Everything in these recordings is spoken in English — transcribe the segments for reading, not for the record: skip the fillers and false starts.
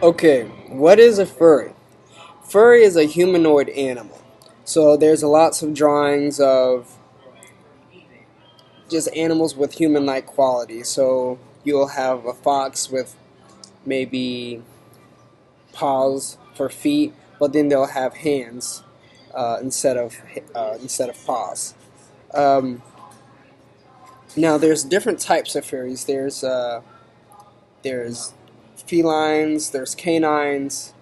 Okay, what is a furry? Furry is a humanoid animal. So there's lots of drawings of just animals with human-like qualities. So you'll have a fox with maybe paws for feet, but then they'll have hands instead of paws. Um, Now there's different types of furries. There's felines, there's canines,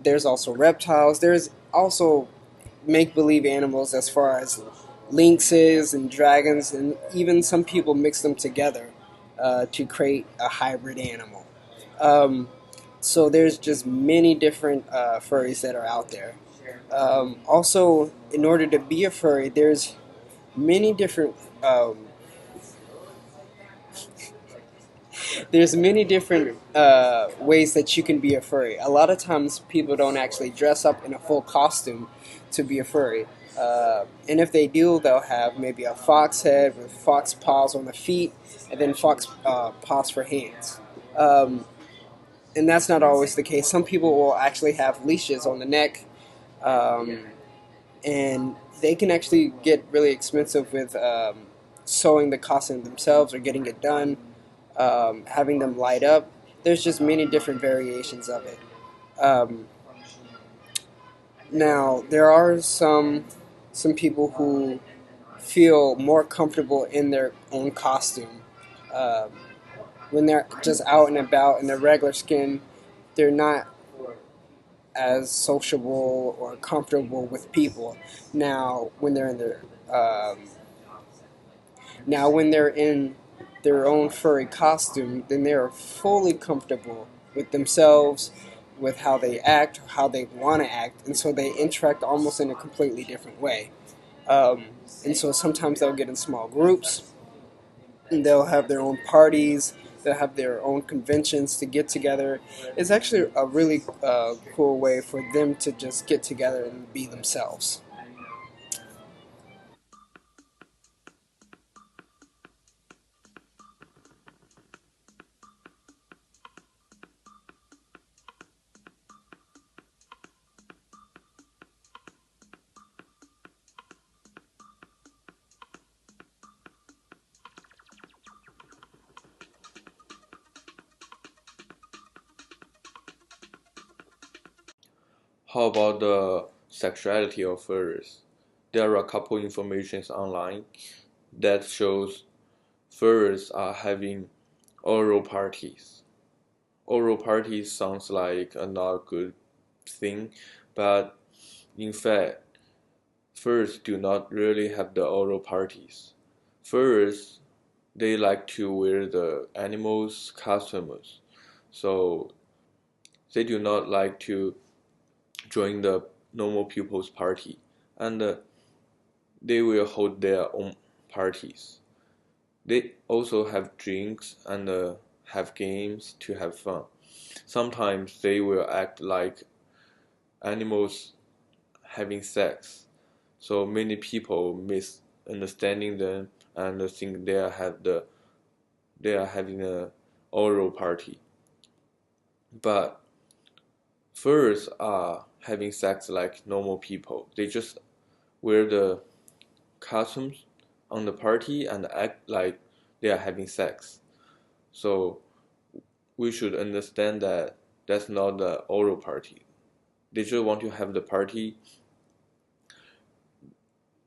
there's also reptiles. There's also make believe animals as far as lynxes and dragons, and even some people mix them together to create a hybrid animal. Um, so there's just many different furries that are out there. Also, in order to be a furry, there's many different ways that you can be a furry. A lot of times, people don't actually dress up in a full costume to be a furry. And if they do, they'll have maybe a fox head with fox paws on the feet, and then fox paws for hands. Um, and that's not always the case. Some people will actually have leashes on the neck, um, and they can actually get really expensive with sewing the costume themselves or getting it done, having them light up. There's just many different variations of it. Um, Now there are some people who feel more comfortable in their own costume. Um, when they're just out and about in their regular skin, they're not as sociable or comfortable with people. Now, when they're in their now when they're in their own furry costume, then they are fully comfortable with themselves, with how they act, how they want to act, and so they interact almost in a completely different way. Um, and so sometimes they'll get in small groups, and they'll have their own parties, they'll have their own conventions to get together. It's actually a really cool way for them to just get together and be themselves. How about the sexuality of furries? There are a couple informations online that shows furries are having oral parties. Oral parties sounds like a not good thing, but in fact, furries do not really have the oral parties. Furries, they like to wear the animals' costumes, so they do not like to join the normal people's party, and they will hold their own parties. They also have drinks and have games to have fun. Sometimes they will act like animals having sex, so many people misunderstanding them and think they are having a oral party. But furs are having sex like normal people. They just wear the costumes on the party and act like they are having sex. So we should understand that that's not the oral party. They just want to have the party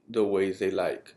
the way they like.